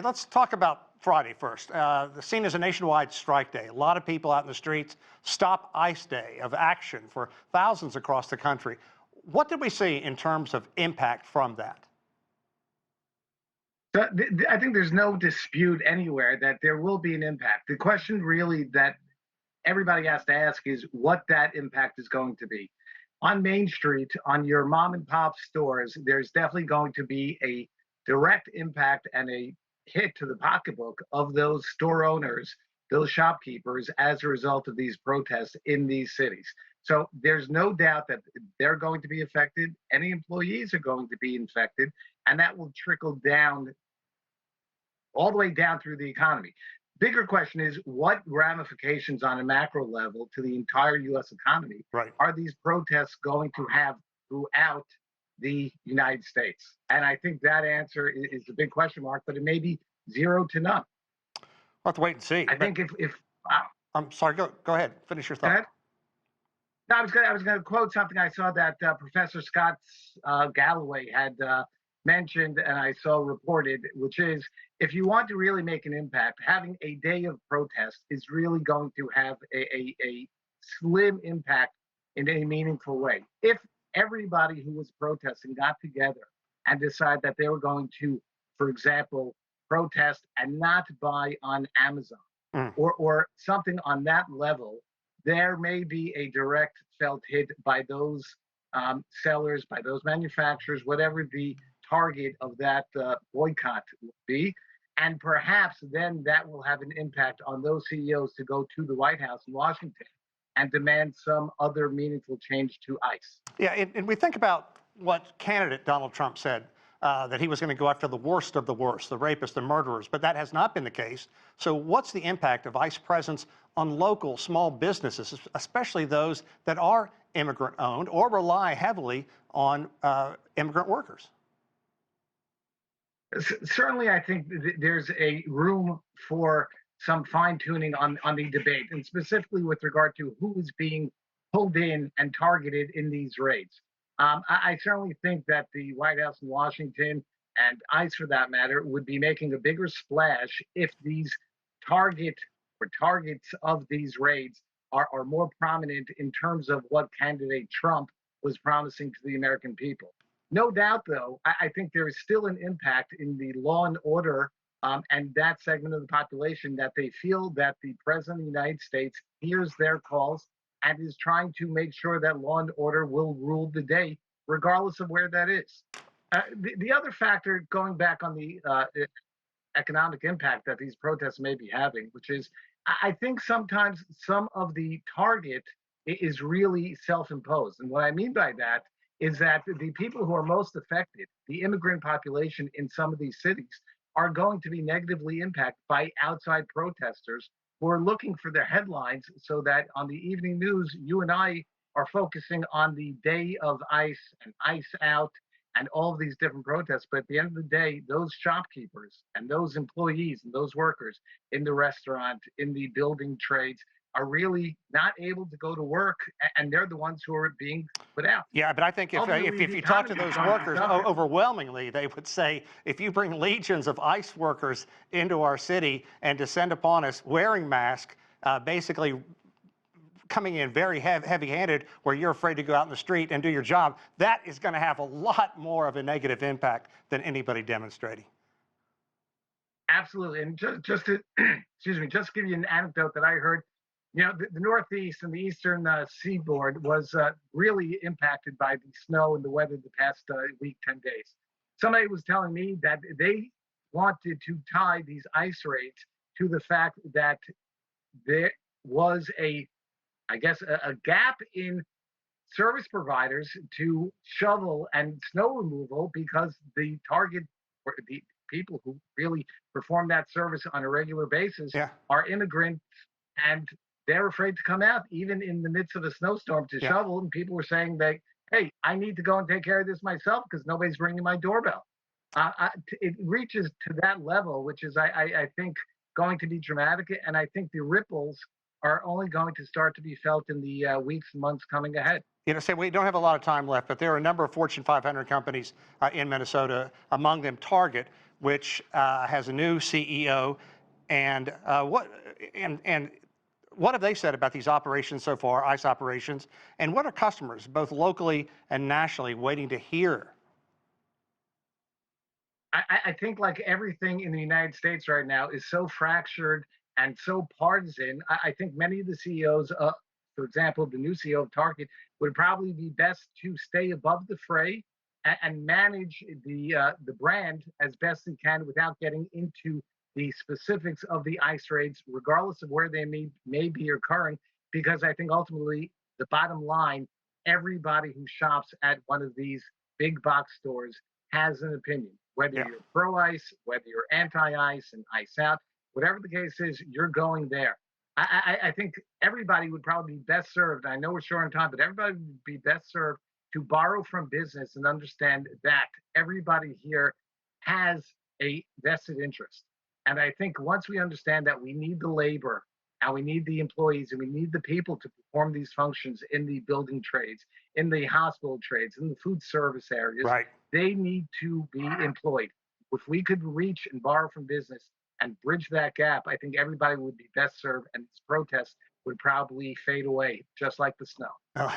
let's talk about Friday first. The scene is a nationwide strike day. A lot of people out in the streets. Stop ICE Day of action for thousands across the country. What did we see in terms of impact from that? So I think there's no dispute anywhere that there will be an impact. The question really that everybody has to ask is what that impact is going to be. On Main Street, on your mom and pop stores, there's definitely going to be a direct impact and a hit to the pocketbook of those store owners, those shopkeepers, as a result of these protests in these cities. So there's no doubt that they're going to be affected. Any employees are going to be infected, and that will trickle down all the way down through the economy. Bigger question is what ramifications on a macro level to the entire U.S. economy are these protests going to have throughout the United States? And I think that answer is a big question mark, but it may be 0 to none. We'll have to wait and see. I think if I'm sorry, go ahead, finish your thought. No, I was going to quote something I saw that Professor Scott Galloway had mentioned and I saw reported, which is if you want to really make an impact, having a day of protest is really going to have a slim impact in any meaningful way. If everybody who was protesting got together and decided that they were going to, for example, protest and not buy on Amazon or something on that level, there may be a direct felt hit by those sellers, by those manufacturers, whatever the target of that boycott will be. And perhaps then that will have an impact on those CEOs to go to the White House in Washington and demand some other meaningful change to ICE. Yeah, and we think about what candidate Donald Trump said, that he was going to go after the worst of the worst, the rapists, the murderers, but that has not been the case. So what's the impact of ICE presence on local small businesses, especially those that are immigrant-owned or rely heavily on immigrant workers? Certainly, I think there's a room for some fine-tuning on the debate, and specifically with regard to who is being pulled in and targeted in these raids. I certainly think that the White House in Washington and ICE, for that matter, would be making a bigger splash if these targets of these raids are more prominent in terms of what candidate Trump was promising to the American people. No doubt, though, I think there is still an impact in the law and order and that segment of the population that they feel that the President of the United States hears their calls and is trying to make sure that law and order will rule the day, regardless of where that is. The other factor, going back on the economic impact that these protests may be having, which is I think sometimes some of the target is really self-imposed. And what I mean by that is that the people who are most affected, the immigrant population in some of these cities, are going to be negatively impacted by outside protesters who are looking for their headlines so that on the evening news, you and I are focusing on the day of ICE and ICE out and all of these different protests. But at the end of the day, those shopkeepers and those employees and those workers in the restaurant, in the building trades, are really not able to go to work, and they're the ones who are being put out. Yeah, but I think if you talk to those workers, overwhelmingly, they would say, if you bring legions of ICE workers into our city and descend upon us wearing masks, basically coming in very heavy-handed, where you're afraid to go out in the street and do your job, that is going to have a lot more of a negative impact than anybody demonstrating. Absolutely, and just to, excuse me, just to give you an anecdote that I heard. You know, the Northeast and the Eastern seaboard was really impacted by the snow and the weather the past week, 10 days. Somebody was telling me that they wanted to tie these ICE raids to the fact that there was a gap in service providers to shovel and snow removal because the target, or the people who really perform that service on a regular basis are immigrants, and they're afraid to come out even in the midst of a snowstorm to shovel. And people were saying that, hey, I need to go and take care of this myself because nobody's ringing my doorbell. It reaches to that level, which is, I think, going to be dramatic. And I think the ripples are only going to start to be felt in the weeks and months coming ahead. You know, Sam, we don't have a lot of time left, but there are a number of Fortune 500 companies in Minnesota, among them Target. which has a new CEO, and what have they said about these operations so far, ICE operations, and what are customers, both locally and nationally, waiting to hear? I think like everything in the United States right now is so fractured and so partisan. I think many of the CEOs, for example, the new CEO of Target, would probably be best to stay above the fray and manage the brand as best they can without getting into the specifics of the ICE raids, regardless of where they may be occurring. Because I think ultimately the bottom line, everybody who shops at one of these big box stores has an opinion, whether Yeah. you're pro ICE, whether you're anti ICE and ICE out, whatever the case is, you're going there. I think everybody would probably be best served. I know we're short on time, but everybody would be best served to borrow from business and understand that everybody here has a vested interest. And I think once we understand that we need the labor and we need the employees and we need the people to perform these functions in the building trades, in the hospital trades, in the food service areas, Right. they need to be employed. If we could reach and borrow from business and bridge that gap, I think everybody would be best served, and this protest would probably fade away just like the snow. Oh,